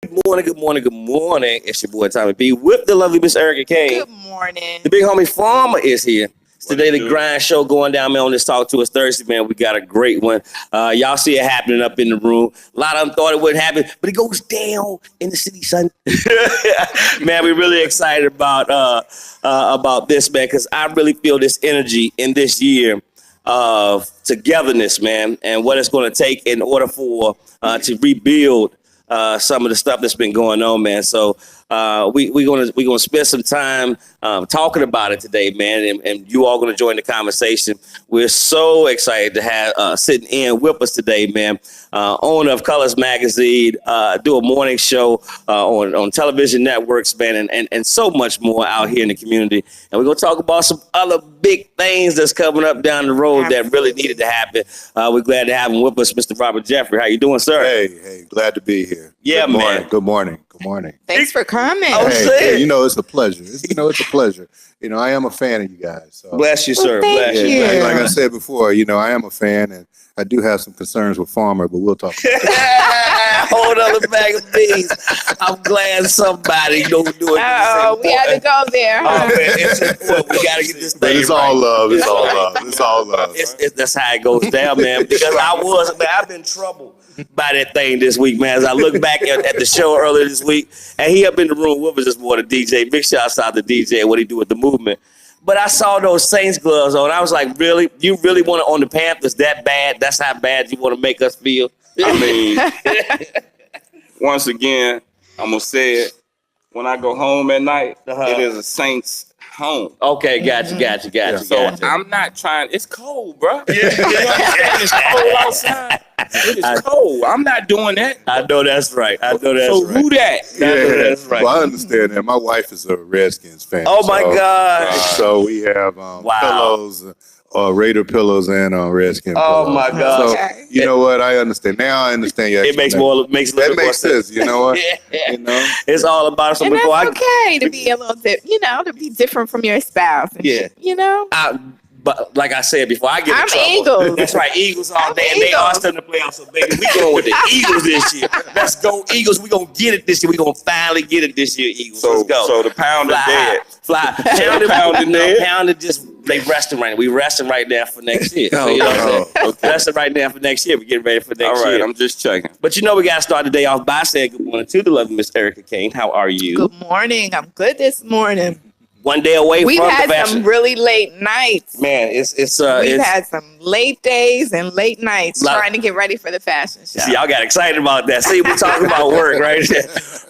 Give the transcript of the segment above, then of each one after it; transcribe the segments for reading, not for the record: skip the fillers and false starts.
Good morning, good morning. It's your boy Tommy P with the lovely Miss Erica Kane. Good morning. The big homie Farmer is here. It's today the grind show going down, man, on this Talk to Us Thursday, man. We got a great one. Y'all see it happening up in the room. A lot of them thought it wouldn't happen, but it goes down in the city, son. Man, we're really excited about this, man, because I really feel this energy in this year of togetherness, man, and what it's going to take in order for to rebuild some of the stuff that's been going on, man. So we're gonna spend some time talking about it today, man, and you all gonna join the conversation. We're so excited to have sitting in with us today, man. Owner of Colors Magazine, do a morning show on television networks, man, and so much more out here in the community. And we're gonna talk about some other big things that's coming up down the road that really needed to happen. We're glad to have him with us, Mr. Robert Jeffrey. How you doing, sir? Hey, glad to be here. Yeah, Good morning. man. Good morning. Good morning. Thanks for coming. Hey, it's a pleasure. It's a pleasure. I am a fan of you guys. So. Bless you, sir. Well, Bless thank you. you. Like I said before, I am a fan, and I do have some concerns with Farmer, but we'll talk about it. Hold on a bag of beans. I'm glad somebody don't do it. Oh, we had to go there. Oh, man, it's important. We got to get this thing But it's right. all love. It's all love. It's all love. That's how it goes down, man. Because I've been troubled by that thing this week, man. As I look back at the show earlier this week, and he up in the room with us this morning, DJ. Big shouts out to DJ and what he do with the movement. But I saw those Saints gloves on. I was like, really? You really want to own the Panthers that bad? That's how bad you want to make us feel? I mean, once again, I'm going to say it. When I go home at night, it is a Saints home. Okay, gotcha. So I'm not trying. It's cold, bro. Yeah. It's cold outside. It is cold. I'm not doing that. I know that's right. So who that? That's right. Well, I understand that. My wife is a Redskins fan. Oh, my God. So we have pillows, Raider pillows and Redskin pillows. Oh, my God. So, you know what? I understand. Now I understand your It makes a that little makes more sense. You know what? Yeah. It's all about And that's okay to be a little to be different from your spouse. And Yeah. But like I said before, I get in trouble. Eagles. That's right, Eagles all day. And they Eagles. are still in the playoffs. So, baby, we going with the Eagles this year. Let's go, Eagles. We going to get it this year. We going to finally get it this year, Eagles. So, Let's go. so the pound is dead. Fly. Pounded just, they resting right now. We resting right now for next year. So, you know what I'm saying? Okay. Resting right now for next year. We getting ready for next All right, year. I'm just checking. But we got to start the day off by saying good morning to the lovely Miss Erica Kane. How are you? Good morning. I'm good this morning. One day away We've from had the fashion. some really late nights. Man, it's We've had some late days and late nights Lot- trying to get ready for the fashion show. See, y'all got excited about that. See, we're talking about work, right? Y'all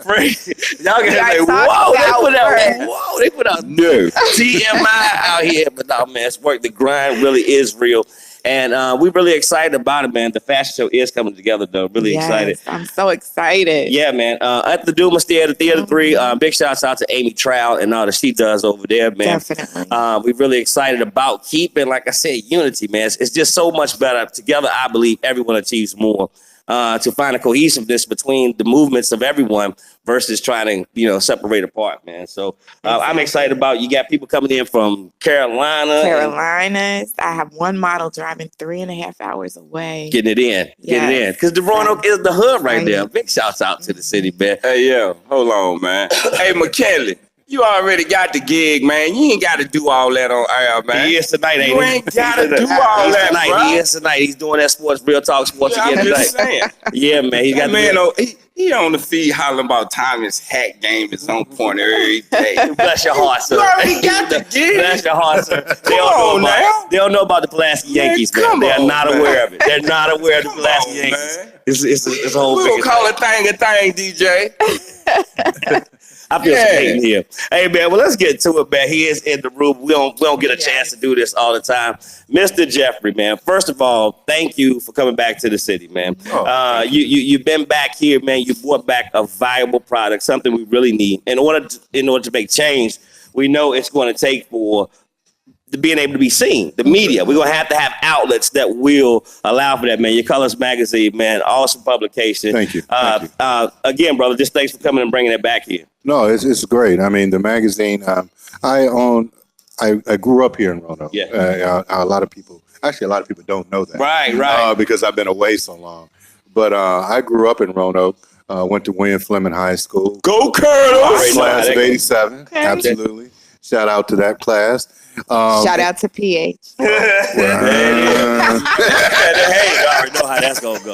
got I like, talked they put out No. TMI out here. But no, man, it's work. The grind really is real. And we're really excited about it, man. The fashion show is coming together, though. Really excited. I'm so excited. Yeah, man. At the Dumas Theater, Theater 3, big shouts out to Amy Trout and all that she does over there, man. Definitely. We're really excited about keeping, like I said, unity, man. It's just so much better. Together, I believe everyone achieves more. To find a cohesiveness between the movements of everyone versus trying to, separate apart, man. So I'm excited about you got people coming in from Carolinas. I have one model driving 3.5 hours away. getting it in. Because the Roanoke is the hood right there. Big shouts out to the city, man. Hey, yeah. Hold on, man. Hey, McKinley. You already got the gig, man. You ain't got to do all that on air, man. He is tonight, ain't You he? ain't got to do all He's that, tonight. bro. He is tonight. He's doing that sports, real talk sports I'm again tonight. just saying. Yeah, man. He got That man, he on the feed hollering about Tommy's hat game is on point every day. Bless your heart, sir. You already got the gig. Bless your heart, sir. They on don't know about the Pulaski Yankees, man. come They are on, not man. aware of it. They're not aware of the Come Pulaski on, Yankees. man. It's a whole We big gonna call a thing, DJ. I feel some hate in here. Hey, man, well, let's get to it, man. He is in the room. We don't get a chance to do this all the time. Mr. Jeffrey, man, first of all, thank you for coming back to the city, man. You've been back here, man. You brought back a viable product, something we really need. In order to make change, we know it's going to take for being able to be seen, the media. We're going to have outlets that will allow for that, man. Your Colors Magazine, man, awesome publication. Thank you. Again, brother, just thanks for coming and bringing it back here. No, it's great. I mean, the magazine, I grew up here in Roanoke. Yeah. A lot of people don't know that. Right. Because I've been away so long. But I grew up in Roanoke. Went to William Fleming High School. Go Colonels! Class of '87. Okay. Absolutely. Shout out to that class. Shout out to PH. Hey, you already know how that's gonna go.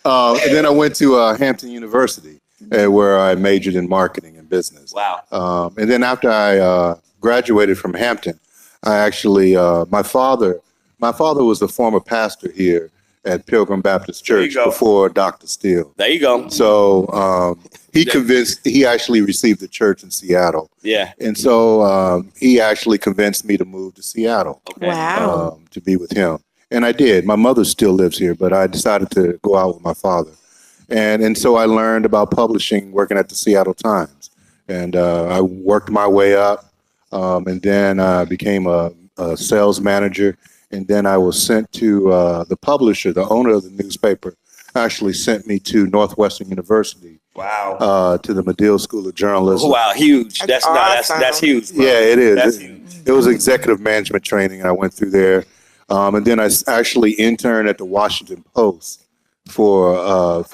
And then I went to Hampton University, where I majored in marketing and business. Wow. And then after I graduated from Hampton, I actually my father was the former pastor here at Pilgrim Baptist Church before Dr. Steele. There you go. So he actually received the church in Seattle. Yeah. And so he actually convinced me to move to Seattle. Okay. Wow. To be with him. And I did. My mother still lives here, but I decided to go out with my father. And so I learned about publishing working at the Seattle Times. And I worked my way up, and then I became a sales manager. And then I was sent to the publisher, the owner of the newspaper, actually sent me to Northwestern University. Wow. To the Medill School of Journalism. Wow, huge. That's That's huge. Bro. Yeah, it is. That's huge. It was executive management training, and I went through there. And then I actually interned at the Washington Post for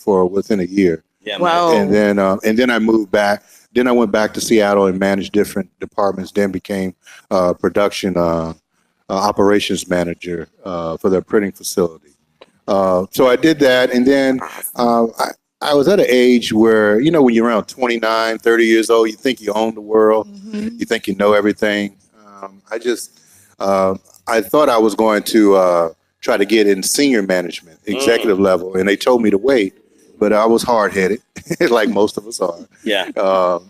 within a year. Yeah, Wow. And then I moved back. Then I went back to Seattle and managed different departments. Then became production operations manager for their printing facility. So I did that, and then I was at an age where, you know, when you're around 29, 30 years old, you think you own the world. Mm-hmm. You think you know everything. I thought I was going to try to get in senior management, executive level, and they told me to wait. But I was hard-headed, like most of us are. Yeah.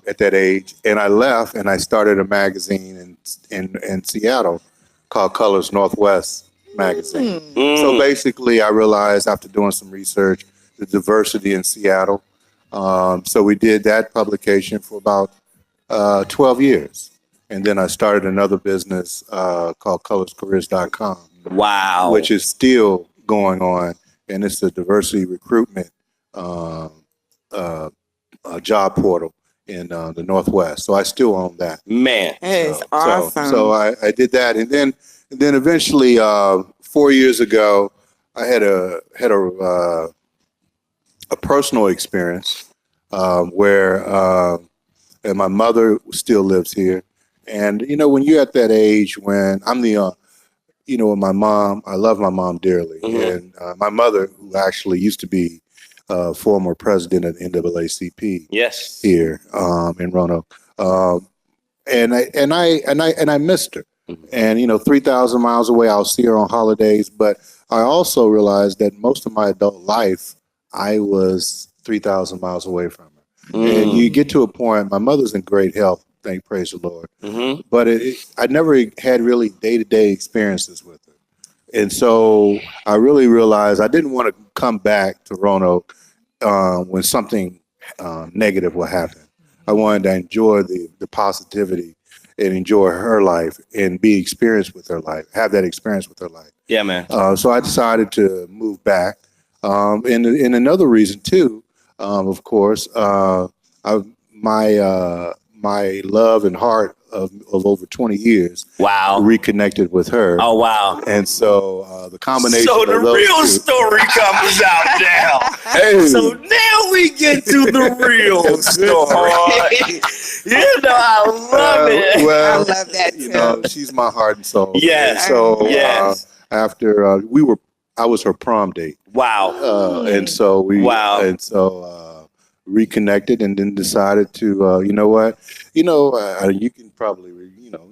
At that age, and I left, and I started a magazine in Seattle called Colors Northwest magazine. So basically, I realized after doing some research the diversity in Seattle. So we did that publication for about 12 years. And then I started another business called colorscareers.com. Wow. Which is still going on. And it's a diversity recruitment job portal in the Northwest. So I still own that. Man. That is awesome. So I did that. And then eventually 4 years ago, I had a personal experience where and my mother still lives here. And, you know, when you're at that age when I'm my mom, I love my mom dearly. And my mother, who actually used to be former president of NAACP here in Roanoke. And I missed her. And, you know, 3,000 miles away, I'll see her on holidays. But I also realized that most of my adult life, I was 3,000 miles away from her. And you get to a point, my mother's in great health, thank praise the Lord. But I never had really day-to-day experiences with her. And so I really realized I didn't want to come back to Roanoke when something negative would happen. I wanted to enjoy the positivity and enjoy her life and be experienced with her life, have that experience with her life. Yeah, man. So I decided to move back. And another reason too, of course, my love and heart of over 20 years. Wow. Reconnected with her. Oh, wow. And so the combination So of the those real two, story comes out now. Hey. So now we get to the real story. You know, I love it. Well, I love that too. you know, she's my heart and soul. Yes. And so Yes. after I was her prom date. Wow. And so reconnected and then decided to, you know what, you can probably,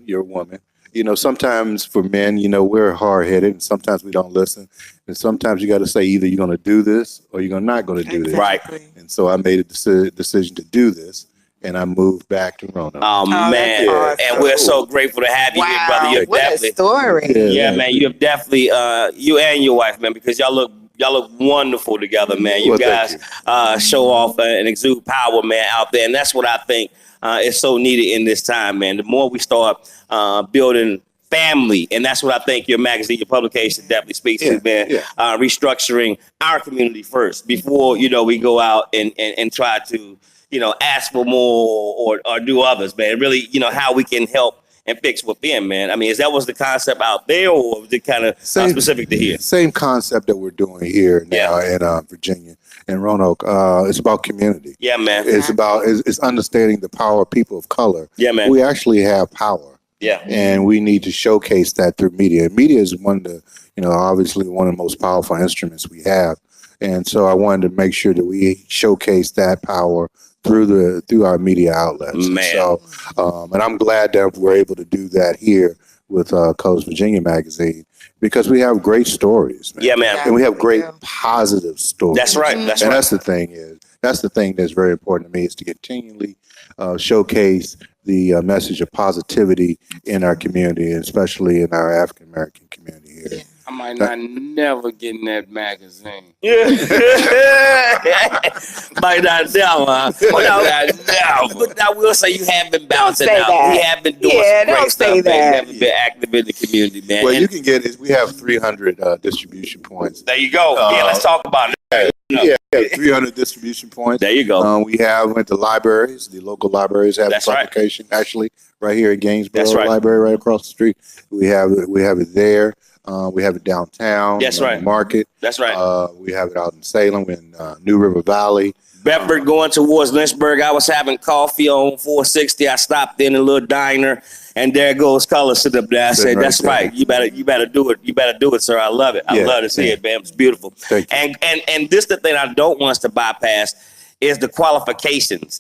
you're a woman. You know, sometimes for men, we're hard-headed and sometimes we don't listen. And sometimes you got to say either you're going to do this or you're not going to do this. Right. And so I made a decision to do this and I moved back to Roanoke. Oh, man. Awesome. And we're so grateful to have you here, brother. You're What a definitely, story. yeah, man. You have definitely, you and your wife, man, because y'all look wonderful together, man. You Well, guys show off and exude power, man, out there. And that's what I think is so needed in this time, man. The more we start building family, and that's what I think your magazine, your publication definitely speaks to, man. Yeah. Restructuring our community first before, we go out and try to, ask for more or do others, man. Really, how we can help and fix within, man. I mean, is that was the concept out there, or was it kind of specific to here? Same concept that we're doing here now in Virginia, in Roanoke. It's about community. Yeah, man. It's understanding the power of people of color. Yeah, man. We actually have power. Yeah. And we need to showcase that through media. Media is one of the, obviously one of the most powerful instruments we have. And so I wanted to make sure that we showcase that power through our media outlets. Man. So, and I'm glad that we're able to do that here with Colors Virginia magazine, because we have great stories, man. Yeah, man. And we have great positive stories. That's right. That's and right. That's the thing that's very important to me, is to continually showcase the message of positivity in our community, especially in our African American community here. I might not never get in that magazine. Yeah. Might not now, huh? But I will say you have been bouncing out. That. We have been doing some great stuff, man. You That. have been active in the community, man. Well, And you can get it. We have 300 distribution points. there you go. Let's talk about it. Yeah, 300 distribution points. There you go. We went to libraries. The local libraries have a publication actually right here at Gainesboro Library, right across the street. We have it there. We have it downtown. That's right. Market. That's right. We have it out in Salem, in New River Valley. Bedford going towards Lynchburg. I was having coffee on 460. I stopped in a little diner, and there goes Colors sitting up there. I said, "That's right. You better do it. You better do it, sir. I love it. I love to see it, man. It's beautiful." Thank you. And this the thing I don't want us to bypass is the qualifications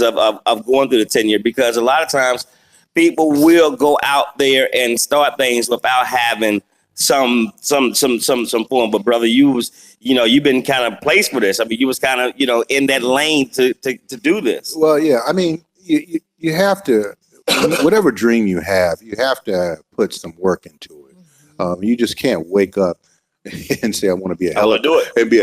of going through the tenure, because a lot of times people will go out there and start things without having some form. But brother, you've been kind of placed for this. I mean, you was kind of, in that lane to do this. Well, yeah. I mean, you have to, whatever dream you have to put some work into it. You just can't wake up and say, I want to be a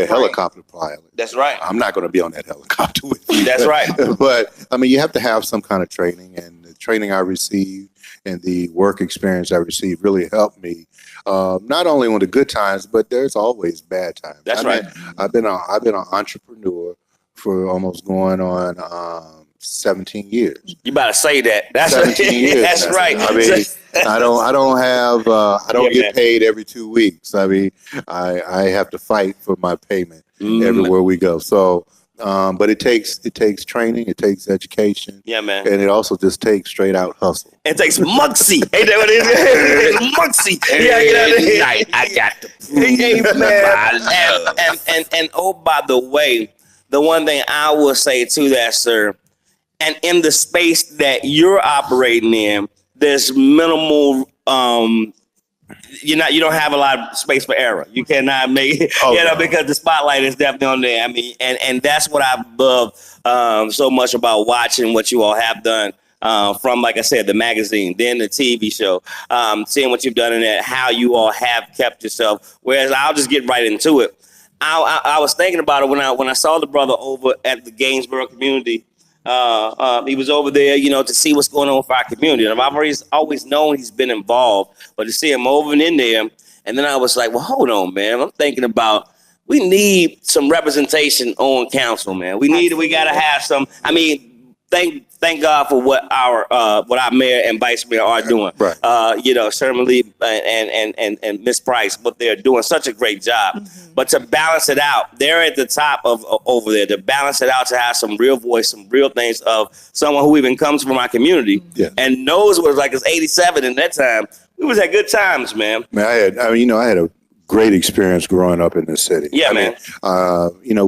helicopter pilot. That's right. I'm not going to be on that helicopter with you. That's right. But I mean, you have to have some kind of training, and the training I received and the work experience I received really helped me. Not only on the good times, but there's always bad times. That's right. I've been an entrepreneur for almost going on 17 years. You better say that. That's 17 years. That's right. I mean, I don't get paid every 2 weeks. I mean, I have to fight for my payment everywhere we go. So, but it takes training, it takes education. Yeah, man. And it also just takes straight out hustle. It takes Muncie. Ain't that what it is? It's Muncie. Yeah, I got to prove and oh, by the way, the one thing I will say to that, sir, and in the space that you're operating in, there's minimal. You don't have a lot of space for error. You cannot make it, because the spotlight is definitely on there. I mean, and that's what I love so much about watching what you all have done. From, like I said, the magazine, then the TV show, seeing what you've done in that, how you all have kept yourself. Whereas I'll just get right into it. I was thinking about it when I saw the brother over at the Gainesboro community. He was over there, to see what's going on with our community. And I've always known he's been involved, but to see him over and in there, and then I was like, well, hold on, man. I'm thinking about, we need some representation on council, man. We got to have some. I mean, thank God for what our mayor and vice mayor are doing. Right. Sherman Lee and Miss Price, what they're doing, such a great job. Mm-hmm. But to balance it out, they're at the top of over there. To balance it out, to have some real voice, some real things of someone who even comes from our community and knows what it's like. It's 87 in that time. We was at good times, man. Man, I had a great experience growing up in this city. Yeah, man.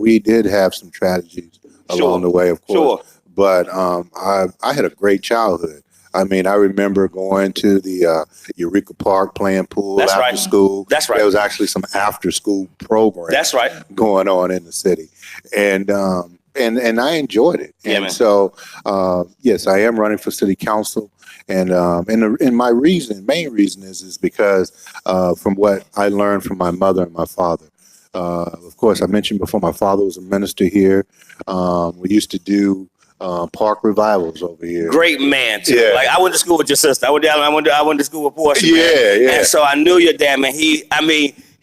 We did have some tragedies along the way, of course. Sure. But I had a great childhood. I mean, I remember going to the Eureka Park playing pool after school. That's right. There was actually some after school program. That's right. Going on in the city, and I enjoyed it. Yeah, and man. so yes, I am running for city council, and my main reason is because from what I learned from my mother and my father. Of course, I mentioned before, my father was a minister here. We used to do park revivals over here. Great man too. Yeah. Like, I went to school with your sister. I went to school with Portia. Yeah. And so I knew your dad, man. He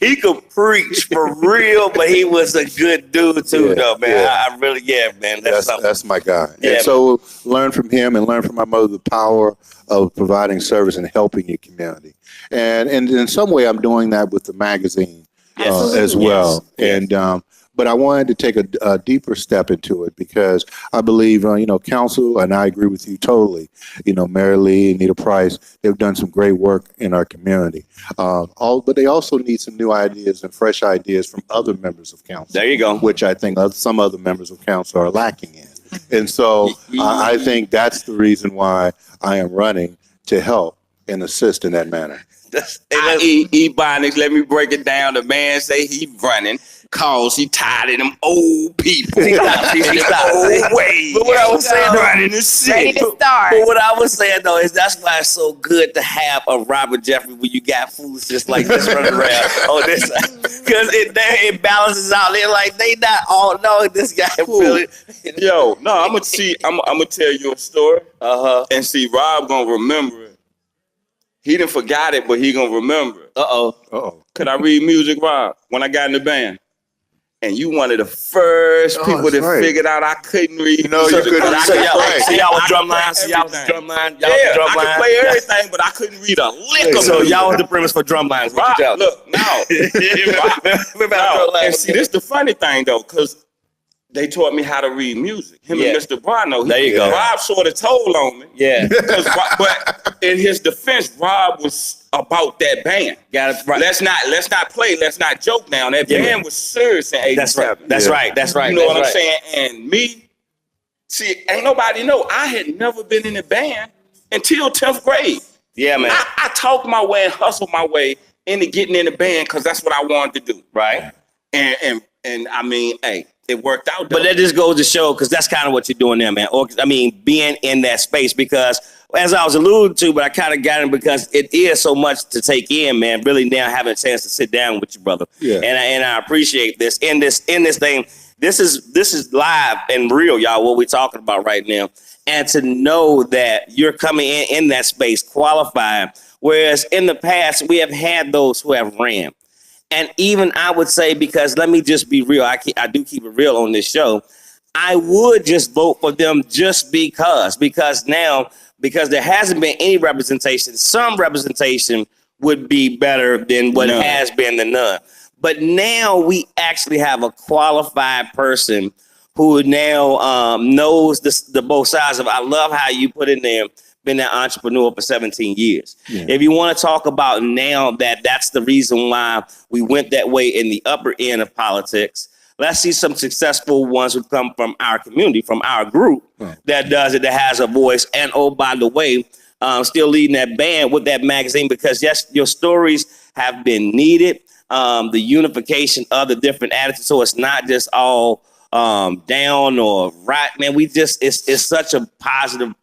he could preach for real, but he was a good dude too, though, man. Yeah. I really, man. That's my guy. Yeah, and so learn from him and learn from my mother the power of providing service and helping your community. And in some way, I'm doing that with the magazine as well. Yes. And but I wanted to take a deeper step into it because I believe, council, and I agree with you totally. Mary Lee, Anita Price, they've done some great work in our community. But they also need some new ideas and fresh ideas from other members of council. There you go. Which I think some other members of council are lacking in. And so I think that's the reason why I am running to help and assist in that manner. Ebonics, let me break it down. The man say he running cause he tired of them old people. He stopped. Old ways. But what I was saying, running the city. Ready to start. But what I was saying though is that's why it's so good to have a Robert Jeffrey when you got fools just like this running around on this side. Because it balances out. They're like, they not all know this guy really. Yo, no, I'm gonna tell you a story. And see, Rob gonna remember it. He done forgot it, but he gonna remember it. Could I read music, Rob? When I got in the band. And you one of the first people that figured out I couldn't read. You couldn't. Y'all was drumline. Y'all was drumline. I could play everything, but I couldn't read a lick of So music. y'all was the premise for drumlines. Rob, look, now. And see, this the funny thing though, because they taught me how to read music. Him and Mr. Roanoke. There you go. Rob sort of told on me. Yeah. But in his defense, Rob was about that band. Got it right. Let's not play. Let's not joke now. That band was serious in '87. That's right. You know what I'm saying? And me, see, ain't nobody know. I had never been in a band until 10th grade. Yeah, man. I talked my way and hustled my way into getting in the band because that's what I wanted to do. Right. And I mean, hey, it worked out. Though. But that just goes to show, because that's kind of what you're doing there, man. Or being in that space, because as I was alluding to, but I kind of got it because it is so much to take in, man. Really now having a chance to sit down with you, brother. Yeah. And I appreciate this. In this thing, this is live and real, y'all, what we're talking about right now. And to know that you're coming in that space qualified, whereas in the past we have had those who have ran. And even I would say, because let me just be real, I do keep it real on this show. I would just vote for them just because there hasn't been any representation. Some representation would be better than what has been the none. But now we actually have a qualified person who now knows the both sides of it. I love how you put in there, been an entrepreneur for 17 years. Yeah. If you want to talk about now that's the reason why we went that way in the upper end of politics, let's see some successful ones who come from our community, from our group that does it, that has a voice. And oh, by the way, still leading that band with that magazine, because yes, your stories have been needed. The unification of the different attitudes. So it's not just all down or right, man. It's such a positive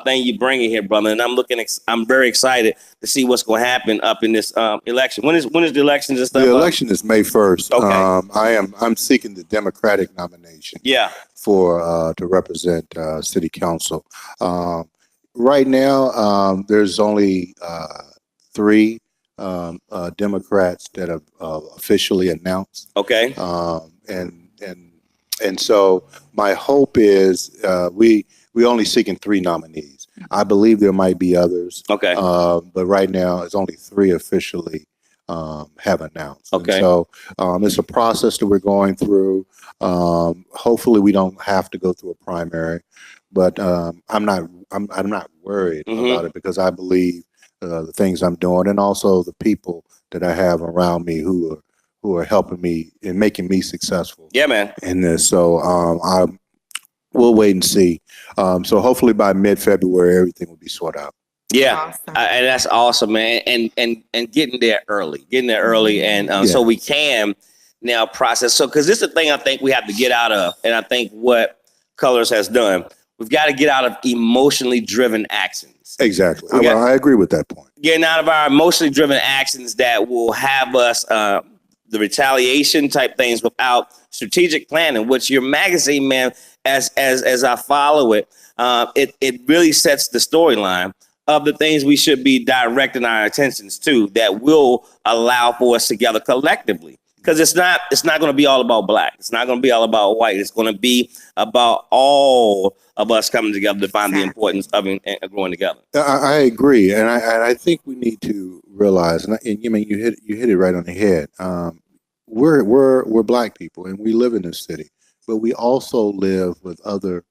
thing you bring in here, brother. And I'm very excited to see what's going to happen up in this election. When is the election and stuff? The election is May 1st. Okay. I'm seeking the Democratic nomination. Yeah. For to represent city council. Right now, there's only 3 Democrats that have officially announced. Okay. And so my hope is we only seeking 3 nominees. I believe there might be others. Okay. But right now it's only 3 officially have announced. Okay. And so it's a process that we're going through. Hopefully we don't have to go through a primary, but I'm not worried about it, because I believe the things I'm doing, and also the people that I have around me who are helping me and making me successful. Yeah, man. In this. So we'll wait and see. So hopefully by mid-February, everything will be sorted out. Yeah, awesome. And that's awesome, man. And getting there early, and so we can now process. So, because this is the thing I think we have to get out of, and I think what Colors has done, we've got to get out of emotionally driven actions. Exactly. I agree with that point. Getting out of our emotionally driven actions that will have us the retaliation type things without strategic planning, which your magazine, man, as I follow it, it really sets the storyline of the things we should be directing our attentions to that will allow for us together collectively. Because it's not going to be all about black. It's not going to be all about white. It's going to be about all of us coming together to find the importance of growing together. I agree, and I think we need to realize, and you mean you hit it right on the head. We're black people, and we live in this city, but we also live with other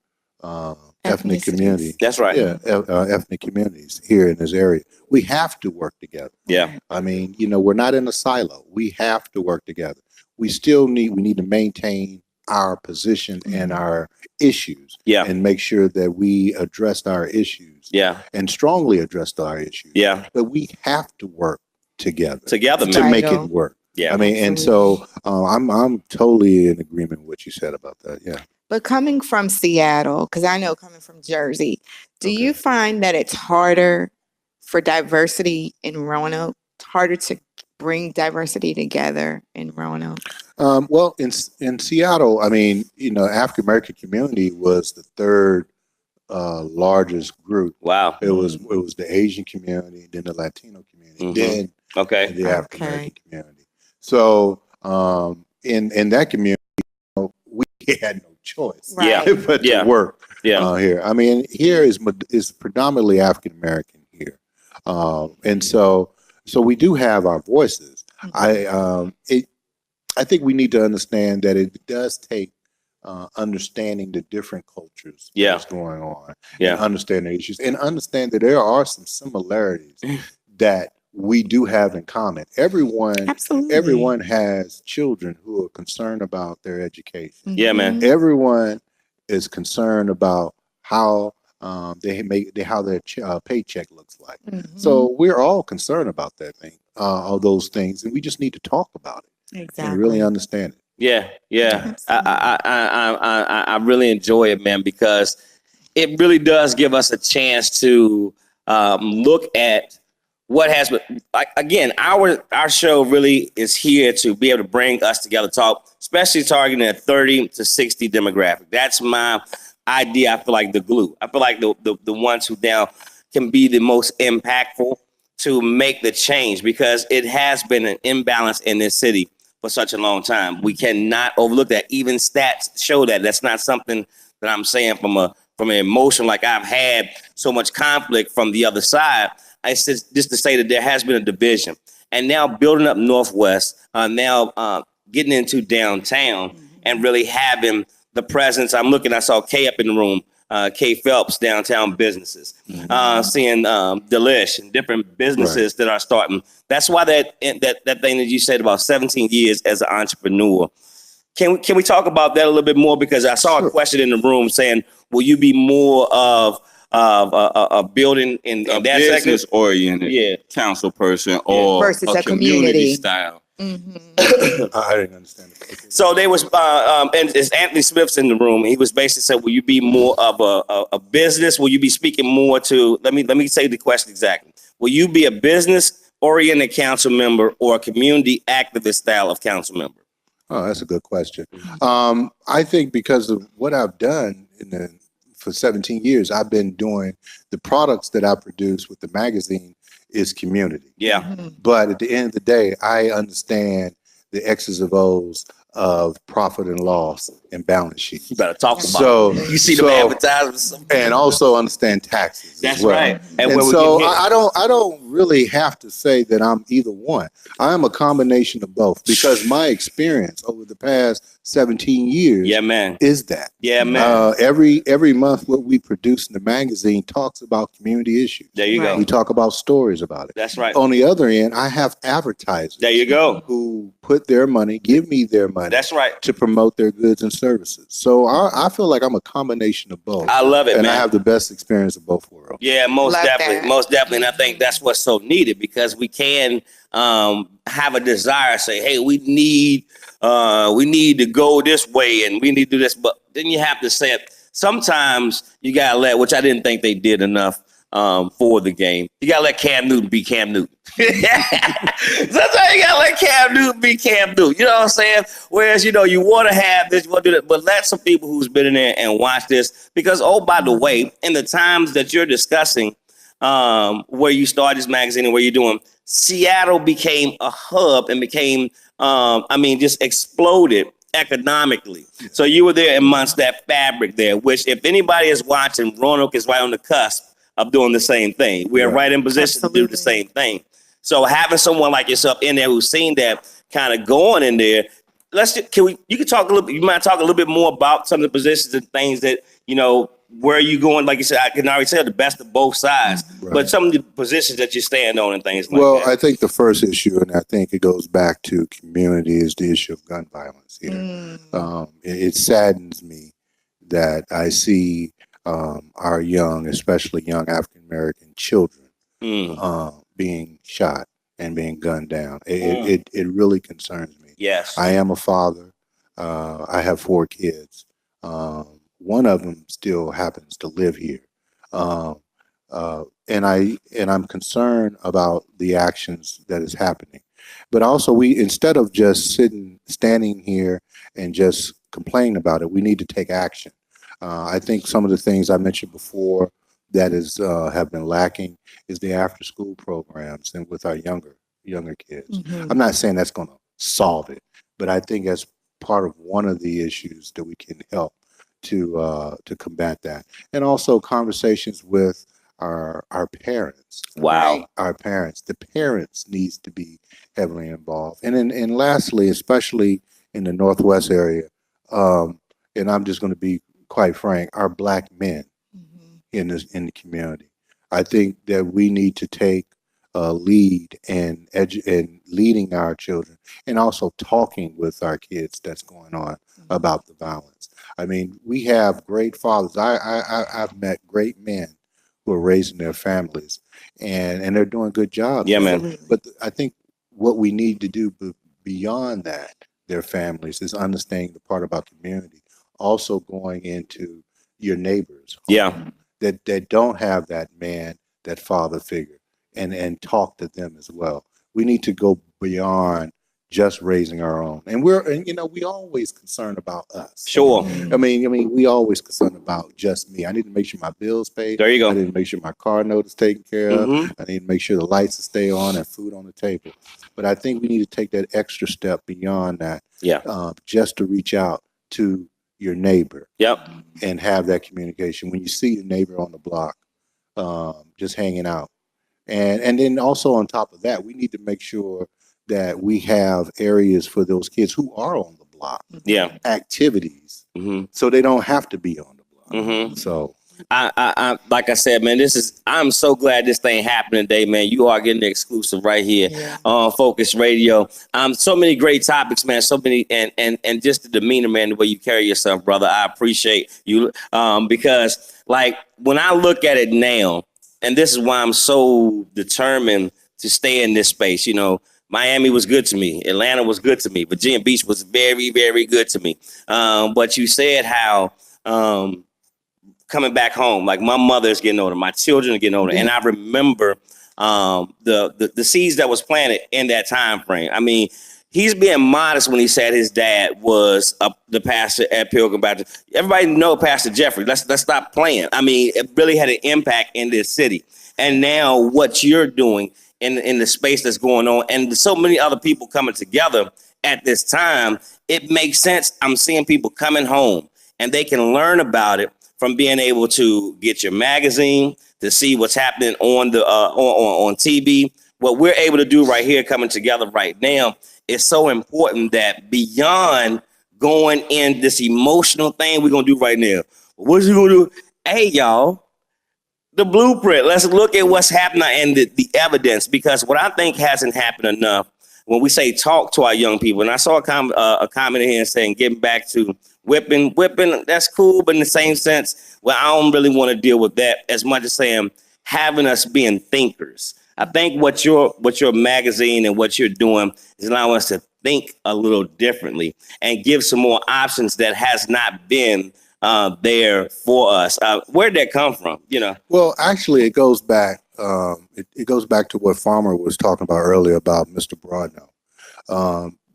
ethnic communities. That's right. Yeah, ethnic communities here in this area. We have to work together. Yeah. I mean, we're not in a silo. We have to work together. We need to maintain our position and our issues. Yeah. And make sure that we address our issues. Yeah. And strongly address our issues. Yeah. But we have to work together. To make it work. Yeah. I mean, and so I'm totally in agreement with what you said about that. Yeah. But coming from Seattle, because I know coming from Jersey, do you find that it's harder for diversity in Roanoke? It's harder to bring diversity together in Roanoke? Well, in Seattle, I mean, African American community was the third largest group. Wow. It was the Asian community, then the Latino community, then the African American community. So in that community, we had no choice, but to work here. I mean, here is predominantly African American here, and so we do have our voices. I think we need to understand that it does take understanding the different cultures that's going on, and understand the issues, and understand that there are some similarities that we do have in common. Everyone has children who are concerned about their education. Yeah, man. Everyone is concerned about how their paycheck looks like. So we're all concerned about all those things, and we just need to talk about it and really understand it. Yeah. I really enjoy it, man, because it really does give us a chance to look at what has been, again, our show really is here to be able to bring us together, talk, especially targeting a 30 to 60 demographic. That's my idea. I feel like the glue. I feel like the ones who now can be the most impactful to make the change, because it has been an imbalance in this city for such a long time. We cannot overlook that. Even stats show that. That's not something that I'm saying from an emotion, like I've had so much conflict from the other side. It's just to say that there has been a division, and now building up Northwest, now getting into downtown and really having the presence. I saw Kay up in the room, Kay Phelps, downtown businesses, seeing Delish and different businesses that are starting. That's why that thing that you said about 17 years as an entrepreneur. Can we talk about that a little bit more? Because I saw a question in the room saying, will you be more of a building in that business oriented council person or versus a community style? I didn't understand it. So they was and it's Anthony Smith's in the room. He was basically saying, will you be more of a business? Will you be speaking more to, let me say the question exactly. Will you be a business oriented council member or a community activist style of council member? Oh, that's a good question. I think because of what I've done for 17 years, I've been doing the products that I produce with the magazine is community. Yeah. But at the end of the day, I understand the X's and O's of profit and loss and balance sheet. You better talk about it. You see the advertisements. And also understand taxes. That's as well. right. And so I don't really have to say that I'm either one. I am a combination of both, because my experience over the past 17 years is that. Yeah, man. Every month what we produce in the magazine talks about community issues. There you go. We talk about stories about it. That's right. On the other end, I have advertisers. There you go. Who put their money, give me their money. That's right. To promote their goods and services. So I feel like I'm a combination of both. I love it, and man. I have the best experience of both worlds. Yeah, most definitely. And I think that's what's so needed, because we can have a desire, say, hey, we need to go this way and we need to do this. But then you have to say it. Sometimes you gotta let, which I didn't think they did enough for the game. You gotta let Cam Newton be Cam Newton. Sometimes you gotta let Cam Newton be Cam Newton. You know what I'm saying? Whereas, you want to have this, you want to do that, but let some people who's been in there and watch this, because, oh, by the way, in the times that you're discussing where you started this magazine and where you're doing, Seattle became a hub and became, just exploded economically. So you were there amongst that fabric there, which if anybody is watching, Roanoke is right on the cusp of doing the same thing. We're right in position to do the same thing. So having someone like yourself in there who's seen that kind of going in there, you can talk a little bit, you might talk a little bit more about some of the positions and things that, where you going, like you said, I can already tell the best of both sides, but some of the positions that you stand on and things like that. Well, I think the first issue, and I think it goes back to community, is the issue of gun violence here. It saddens me that I see our young, especially young African-American children being shot and being gunned down. It really concerns me. Yes. I am a father. I have 4 kids. One of them still happens to live here. And I'm concerned about the actions that is happening. But also instead of just standing here and just complaining about it, we need to take action. I think some of the things I mentioned before that have been lacking is the after school programs and with our younger kids. I'm not saying that's going to solve it, but I think that's part of one of the issues that we can help to combat that. And also conversations with our parents. Wow. Our parents. The parents needs to be heavily involved. And lastly, especially in the Northwest area, and I'm just going to be quite frank, our Black men in the community. I think that we need to take lead and leading our children and also talking with our kids that's going on about the violence. I mean, we have great fathers. I've met great men who are raising their families and they're doing good jobs. Yeah, man. But I think what we need to do beyond that, their families, is understanding the part about community, also going into your neighbors. That don't have that man, that father figure, and talk to them as well. We need to go beyond just raising our own. And we always concerned about us. Sure. I mean, we always concerned about just me. I need to make sure my bills paid. There you go. I need to make sure my car note is taken care of. I need to make sure the lights stay on and food on the table. But I think we need to take that extra step beyond that. Just to reach out to your neighbor. And have that communication. When you see your neighbor on the block, just hanging out. And then also on top of that, we need to make sure that we have areas for those kids who are on the block. Activities. So they don't have to be on the block. So I like I said, man, I'm so glad this thing happened today, man. You are getting the exclusive right here on Focus Radio. So many great topics, man. So many, and just the demeanor, man, the way you carry yourself, brother. I appreciate you because, like, when I look at it now, and this is why I'm so determined to stay in this space. Miami was good to me. Atlanta was good to me. Virginia Beach was very, very good to me. But you said how coming back home, like my mother is getting older, my children are getting older, and I remember the seeds that was planted in that time frame. I mean, he's being modest when he said his dad was the pastor at Pilgrim Baptist. Everybody know Pastor Jeffrey. Let's stop playing. I mean, it really had an impact in this city. And now what you're doing in the space that's going on, and so many other people coming together at this time, it makes sense. I'm seeing people coming home and they can learn about it from being able to get your magazine, to see what's happening on the on TV. What we're able to do right here, coming together right now, is so important that beyond going in this emotional thing we're gonna do right now. What's he gonna do? Hey, y'all, the blueprint. Let's look at what's happening and the evidence, because what I think hasn't happened enough when we say talk to our young people. And I saw a comment in here saying getting back to whipping, that's cool, but in the same sense, well, I don't really want to deal with that as much as saying having us being thinkers. I think what your magazine and what you're doing is allowing us to think a little differently and give some more options that has not been there for us. Where'd that come from? Well, actually, it goes back. It goes back to what Farmer was talking about earlier about Mr. Broadno.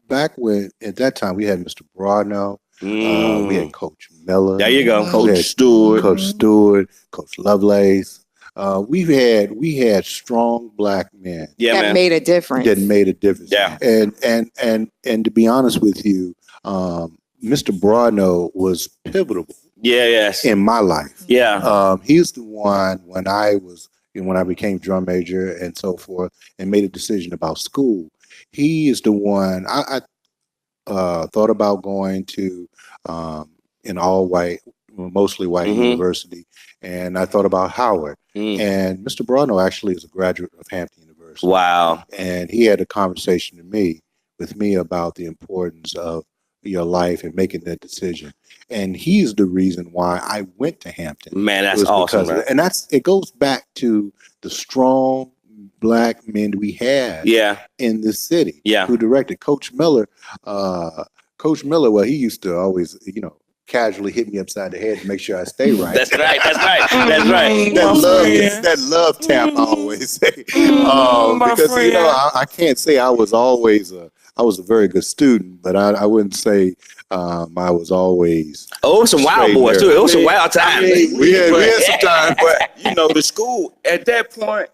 Back when at that time we had Mr. Broadno, we had Coach Miller. There you go, Coach Stewart, Coach Lovelace. we had strong black men that made a difference. That made a difference. Yeah. And to be honest with you, Mr. Broadno was pivotal. Yes. In my life. Yeah. He's the one when I became drum major and so forth and made a decision about school. He is the one I thought about going to an all white, mostly white university, and I thought about Howard. And Mr. Broadno actually is a graduate of Hampton University. Wow. And he had a conversation with me about the importance of your life and making that decision. And he's the reason why I went to Hampton. Man, that's awesome. And it goes back to the strong black men we had in this city who directed. Coach Miller, well, he used to always, casually hit me upside the head to make sure I stay right. That's right. That love tap, I always say. Because I can't say I was a very good student, but I wouldn't say I was always. Oh, some wild boys too. It was some wild times. We had some time, but the school at that point,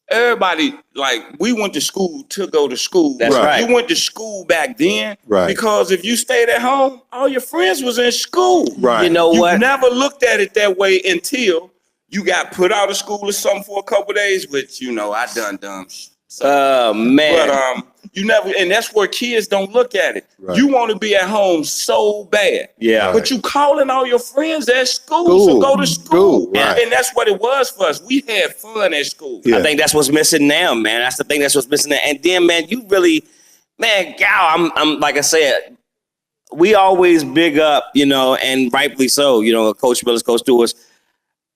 everybody, like, we went to school to go to school. That's right. You went to school back then, right? Because if you stayed at home, all your friends was in school. Right. You know what? You never looked at it that way until you got put out of school or something for a couple of days. Which I done dumb shit. Man. But you never, and that's where kids don't look at it. Right. You want to be at home so bad. Yeah. But you calling all your friends at school to go to school. Right. And that's what it was for us. We had fun at school. Yeah. I think that's what's missing now, man. That's the thing that's what's missing now. And then, man, you really, man, Gal, I'm like I said, we always big up, and rightfully so, Coach Miller's, Coach Stewart's.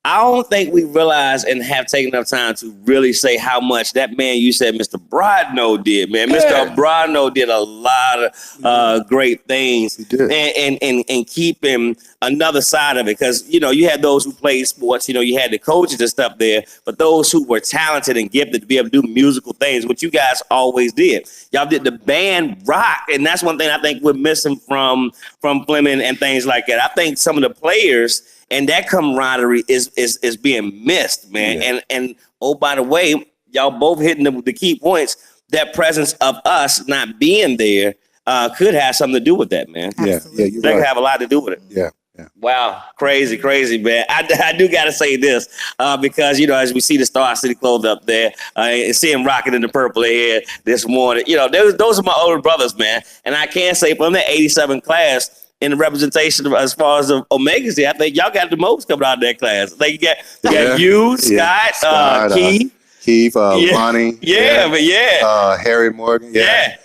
I don't think we realize and have taken enough time to really say how much that man you said, Mr. Broadno, did, man. Yeah. Mr. Broadno did a lot of great things. He did. And keeping another side of it. Because, you had those who played sports, you had the coaches and stuff there, but those who were talented and gifted to be able to do musical things, which you guys always did. Y'all did the band rock. And that's one thing I think we're missing from Fleming and things like that. I think some of the players and that camaraderie is being missed, man. Yeah. And oh, by the way, y'all both hitting the key points. That presence of us not being there could have something to do with that, man. Yeah, you're That right. could have a lot to do with it. Yeah. Wow, crazy, man. I do got to say this because, as we see the Star City clothes up there, and see him rocking in the purple here this morning, those are my older brothers, man. And I can say from the 87 class, in the representation as far as the Omegas, I think y'all got the most coming out of that class. I think you got you, Scott, Keith, Lonnie. Harry Morgan. Yeah.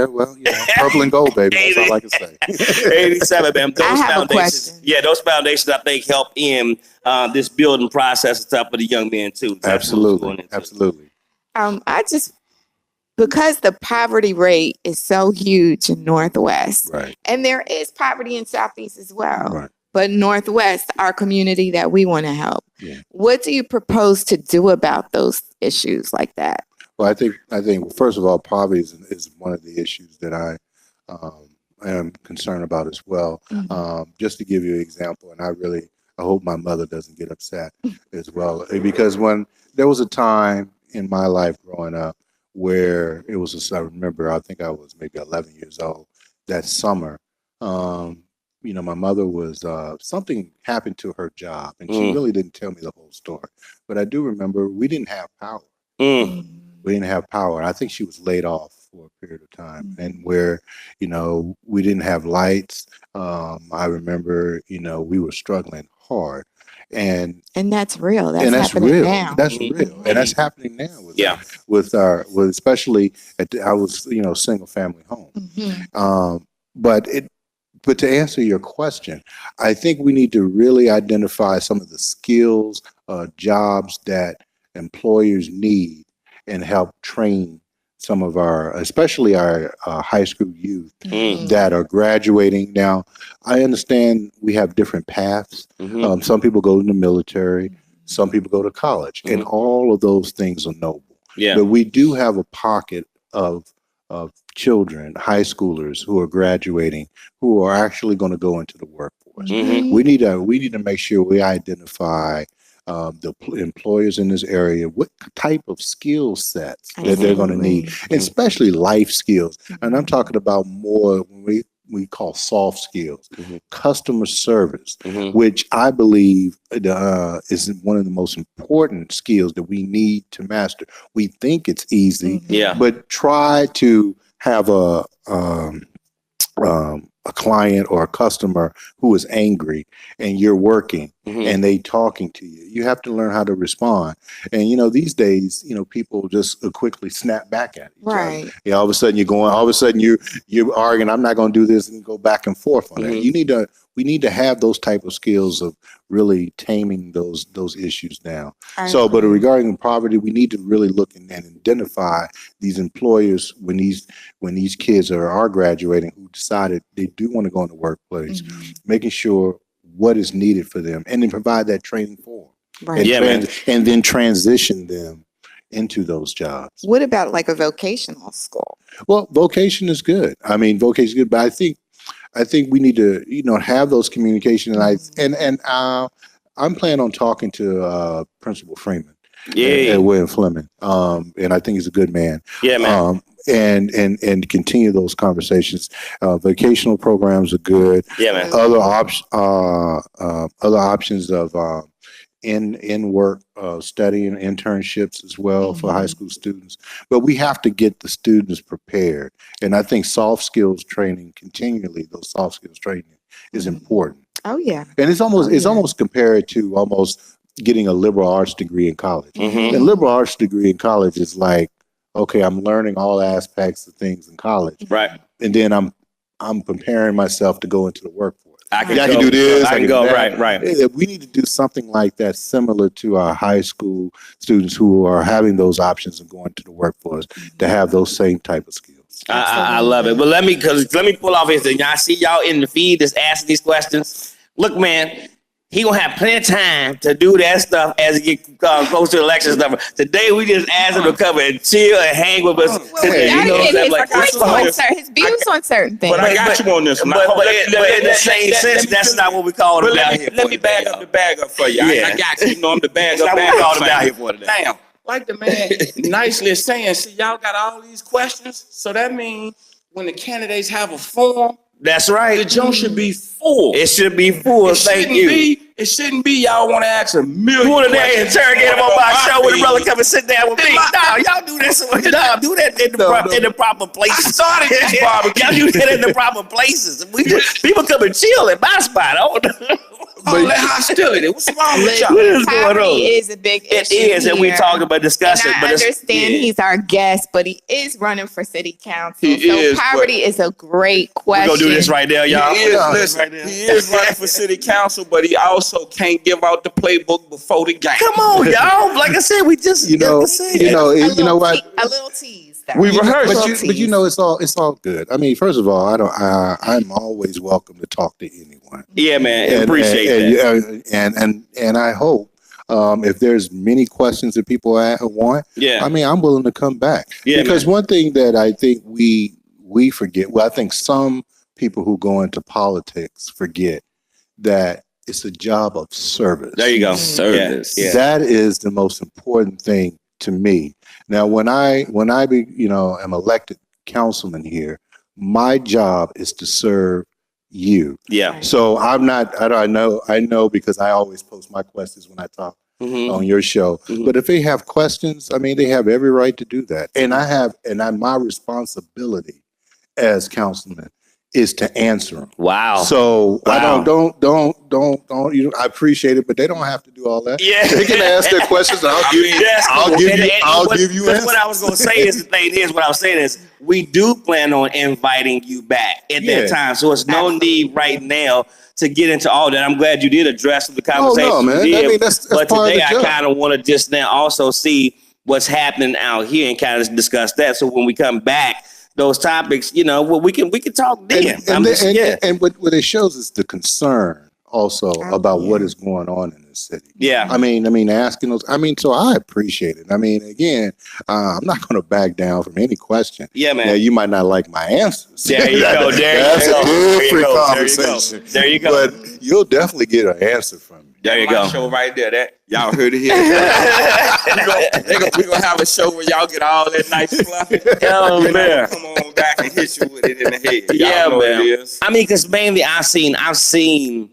Well, purple and gold, baby. That's all I can say. 87, man. I have a question. Yeah, those foundations, I think, help in this building process and stuff for the young men, too. Absolutely. Because the poverty rate is so huge in Northwest, right? And there is poverty in Southeast as well, right? But Northwest, our community that we want to help. Yeah. What do you propose to do about those issues like that? Well, I think first of all, poverty is one of the issues that I am concerned about as well. Mm-hmm. Just to give you an example, and I hope my mother doesn't get upset as well, because when there was a time in my life growing up where it was, I remember, I think I was maybe 11 years old that summer. My mother was, something happened to her job, and she really didn't tell me the whole story. But I do remember we didn't have power. We didn't have power. I think she was laid off for a period of time, and where, we didn't have lights. I remember, we were struggling hard. And that's real. That's happening real. now. That's real, and that's happening now. With especially I was single family home. But to answer your question, I think we need to really identify some of the skills, jobs that employers need, and help train some of especially our high school youth that are graduating. Now, I understand we have different paths. Some people go to the military, some people go to college, and all of those things are noble. Yeah. But we do have a pocket of children, high schoolers who are graduating, who are actually going to go into the workforce. We need to make sure we identify employers in this area what type of skill sets that they're going to need, and especially life skills. And I'm talking about more when we call soft skills, customer service, which I believe is one of the most important skills that we need to master. We think it's easy, but try to have a client or a customer who is angry and you're working and they talking to you. You have to learn how to respond. And, these days, people just quickly snap back at each other. Yeah, all of a sudden you're arguing, I'm not going to do this, and go back and forth on that. We need to have those type of skills of really taming those issues now. But regarding poverty, we need to really look and identify these employers when these kids are graduating who decided they do want to go in the workplace, making sure what is needed for them, and then provide that training for them, and then transition them into those jobs. What about like a vocational school? Well, vocation is good. Vocation is good, but I think we need to, have those communication. And I'm planning on talking to Principal Freeman at William Fleming, and I think he's a good man. Yeah, man. And continue those conversations. Vocational programs are good. Yeah, man. Other options of in work study and internships as well for high school students. But we have to get the students prepared, and I think soft skills training continually. Those soft skills training is important. Oh yeah, and it's almost compared to almost getting a liberal arts degree in college. A liberal arts degree in college is like, okay, I'm learning all aspects of things in college, right? And then I'm preparing myself to go into the workforce. I can do this. I can go. Right. We need to do something like that, similar to our high school students who are having those options of going to the workforce, to have those same type of skills. I love it. But let me pull off his thing. I see y'all in the feed that's asking these questions. Look, man, he gonna have plenty of time to do that stuff as he get close to the election stuff. Today we just asked him to come and chill and hang with us. His views on certain things. But I got you on this. But in the same sense, that's not what we called him down here. Let me bag up the bag up for you. I got you. I'm the bag up. That's not what we called him down here for today. Damn. Like the man nicely saying, see, y'all got all these questions. So that means when the candidates have a form, that's right. the joint should be full. It should be full. Thank you. It shouldn't be y'all want to ask a million. You want to interrogate him on my show when the brother come and sit down with me? No, y'all do this. No, do that in the proper places. I started this barbecue. Y'all do that in the proper places. People come and chill at my spot. That hostility. What's wrong with y'all? What is going on? Poverty is a big issue. It is, and we talked about discussing. And I understand he's our guest, but he is running for city council. Poverty is a great question. We're gonna do this right there, y'all. He is running for city council, but he also can't give out the playbook before the game. Come on, y'all. Like I said, we just you know what? A little tease. We rehearsed, but it's all good. First of all, I'm always welcome to talk to anyone. Yeah, man, appreciate that. And I hope if there's many questions that people want, I'm willing to come back. Yeah, because one thing that I think we forget, well, I think some people who go into politics forget that it's a job of service. There you go, service. Yeah. That is the most important thing to me. Now, when I am elected councilman here, my job is to serve you. Yeah. So I know because I always post my questions when I talk on your show. But if they have questions, they have every right to do that. And my responsibility as councilman is to answer them. Wow. So I don't I appreciate it, but they don't have to do all that. Yeah. They can ask their questions and I'll give you answers. What I was going to say is, what I was saying is, we do plan on inviting you back at that time. So it's no need right now to get into all that. I'm glad you did address the conversation. Oh, no, man. That's but part today of the job. I kind of want to just now also see what's happening out here and kind of discuss that. So when we come back, those topics, we can talk then. And what it shows is the concern also about what is going on in this city. Yeah. Asking those, so I appreciate it. Again, I'm not going to back down from any question. Yeah, man. Now, you might not like my answers. There you go. That's a different conversation. There you go. But you'll definitely get an answer from me. There you my go. show right there. That y'all heard it here. we gonna have a show where y'all get all that nice fluff. Oh, man. Come on back and hit you with it in the head. Yeah, Y'all know man. It is. I mean, because mainly I've seen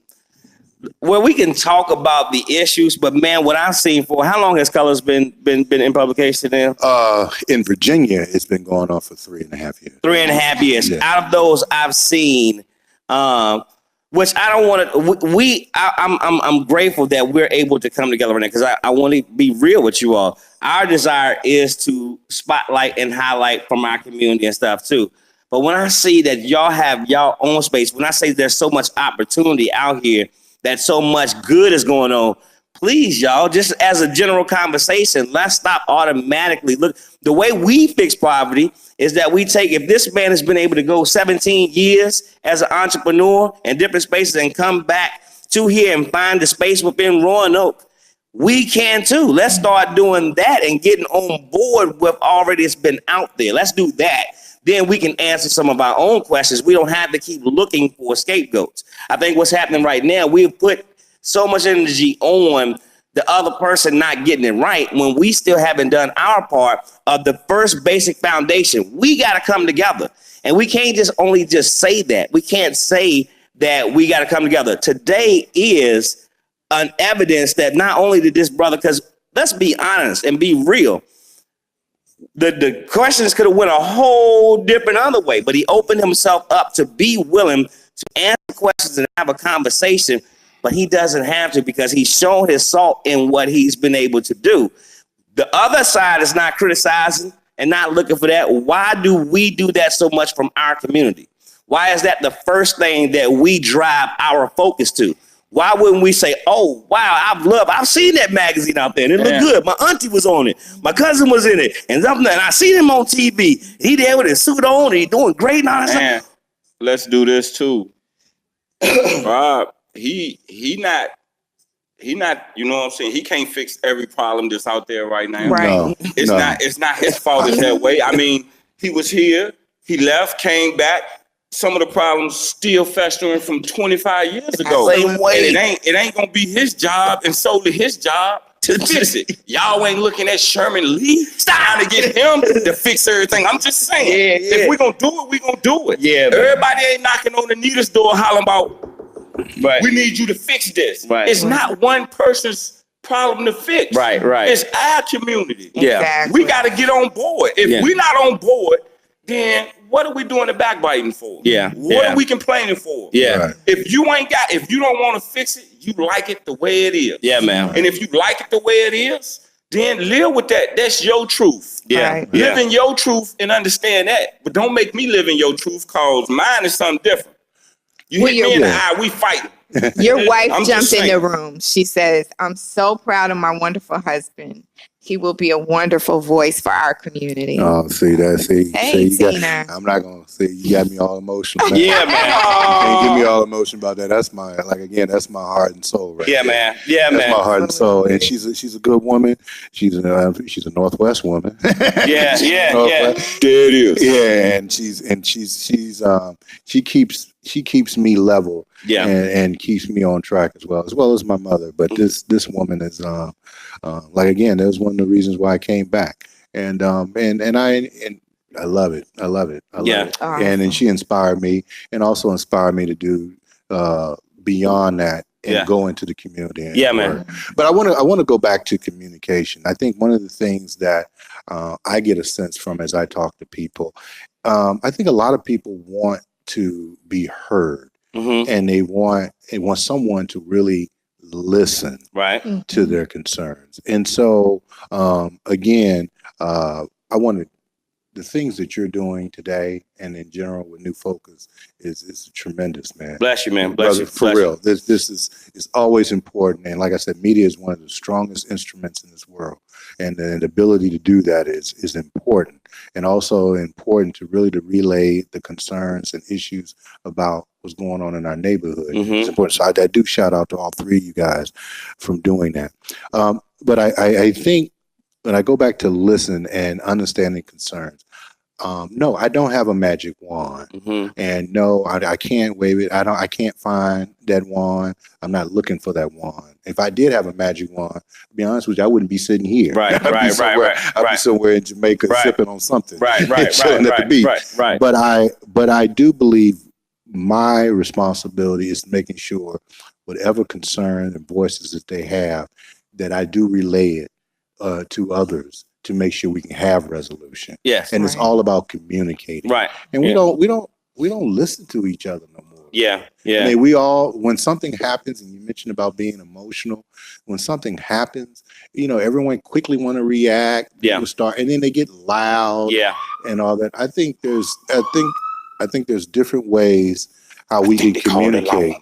where we can talk about the issues, but man, what I've seen for how long has Colors been in publication now? In Virginia, it's been going on for 3.5 years. 3.5 years. Yeah. Out of those, I've seen, which I don't want to. I'm grateful that we're able to come together right now because I want to be real with you all. Our desire is to spotlight and highlight from our community and stuff too. But when I see that y'all have y'all own space, when I say there's so much opportunity out here, that so much good is going on, please, y'all, just as a general conversation, let's stop automatically. Look, the way we fix poverty is that we take, if this man has been able to go 17 years as an entrepreneur in different spaces and come back to here and find the space within Roanoke, we can too. Let's start doing that and getting on board with already it's been out there. Let's do that. Then we can answer some of our own questions. We don't have to keep looking for scapegoats. I think what's happening right now, we've put so much energy on the other person not getting it right when we still haven't done our part of the first basic foundation. We got to come together. And we can't just say that. We can't say that we got to come together. Today is an evidence that not only did this brother, because let's be honest and be real, the questions could have went a whole different other way, but he opened himself up to be willing to answer questions and have a conversation, but he doesn't have to because he's shown his salt in what he's been able to do. The other side is not criticizing and not looking for that. Why do we do that so much from our community? Why is that the first thing that we drive our focus to? Why wouldn't we say, oh, wow, I've seen that magazine out there and it looked good. My auntie was on it. My cousin was in it. And I seen him on TV. He there with his suit on and he doing great and all that stuff. Let's do this too. Rob, he not, you know what I'm saying? He can't fix every problem that's out there right now. Right. No, It's not his fault it's that way. I mean, he was here, he left, came back. Some of the problems still festering from 25 years ago. Same way. And it ain't gonna be his job and solely his job to fix it. Y'all ain't looking at Sherman Lee trying to get him to fix everything. I'm just saying. Yeah. If we gonna do it, we gonna do it. Yeah, man. Everybody ain't knocking on Anita's door hollering about, Right. we need you to fix this. Right. It's not one person's problem to fix. Right. It's our community. Yeah. Exactly. We got to get on board. If we're not on board, then what are we doing the backbiting for? Yeah. What are we complaining for? Yeah. Right. If you don't want to fix it, you like it the way it is. Yeah, man. And if you like it the way it is, then live with that. That's your truth. Yeah. Right. Yeah. Live in your truth and understand that. But don't make me live in your truth because mine is something different. You hit me in the eye, we fighting. Your wife I'm jumped just in the saying. room. She says, I'm so proud of my wonderful husband. He will be a wonderful voice for our community. Oh, see that? See, Hey, you got, Tina. I'm not gonna say you got me all emotional. Man. Yeah, man. You can't get me all emotional about that. That's my heart and soul, right? Yeah, there. man. Yeah, That's man. my heart and soul, and she's a good woman. She's a Northwest woman. Yeah. Northwest. There it is. Yeah, and she keeps me level. Yeah. and keeps me on track as well as my mother. But this woman is that was one of the reasons why I came back, and I love it. I love it. Awesome. And she inspired me, and also inspired me to do beyond that and go into the community. And man. work. But I want to go back to communication. I think one of the things that I get a sense from as I talk to people, I think a lot of people want to be heard, and they want someone to really listen to their concerns. And so again, I wanted the things that you're doing today and in general with New Focus is tremendous, man. Bless you, man. Brother, for real. This is always important. And like I said, media is one of the strongest instruments in this world. And the ability to do that is important. And also important to really to relay the concerns and issues about what's going on in our neighborhood. It's important. So I do shout out to all three of you guys from doing that. But I think when I go back to listen and understanding concerns, no, I don't have a magic wand, and no, I can't wave it. I can't find that wand. I'm not looking for that wand. If I did have a magic wand, to be honest with you, I wouldn't be sitting here. Right, I'd be somewhere in Jamaica sipping on something. Chilling at the beach. Right. But I do believe my responsibility is making sure whatever concern and voices that they have, that I do relay it to others to make sure we can have resolution. Yes. And it's all about communicating. Right. And we don't listen to each other no more. Yeah. I mean, we all, when something happens, and you mentioned about being emotional, when something happens, everyone quickly want to react. Yeah. Start, and then they get loud. Yeah. And all that. I think there's different ways how we can communicate.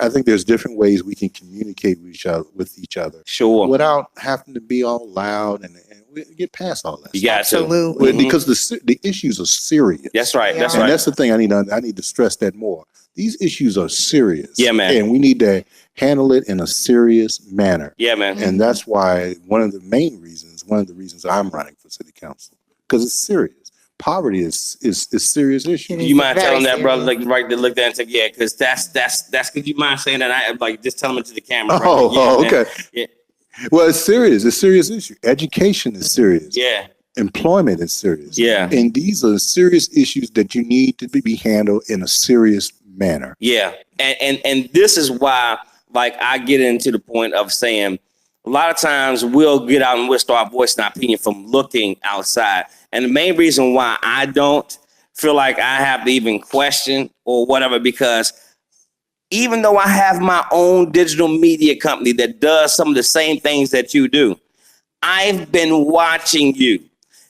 I think there's different ways we can communicate with each other. Sure. Without having to be all loud and we get past all that. You got Absolutely. Because the issues are serious. That's right. Yeah. That's And right. that's the thing I need to stress that more. These issues are serious. Yeah, man. And we need to handle it in a serious manner. Yeah, man. And that's why one of the reasons I'm running for city council, because it's serious. Poverty is serious issue. It is You mind very telling that brother, serious. like, right to look there and say, yeah, because that's. Could you mind saying that? I like just tell him into the camera. Right? Oh, Yeah, man. okay. Yeah. Well, it's serious. It's a serious issue. Education is serious. Yeah. Employment is serious. Yeah. And these are serious issues that you need to be handled in a serious manner. Yeah. And this is why, like, I get into the point of saying a lot of times we'll get out and we'll start voicing our opinion from looking outside. And the main reason why I don't feel like I have to even question or whatever, because even though I have my own digital media company that does some of the same things that you do, I've been watching you,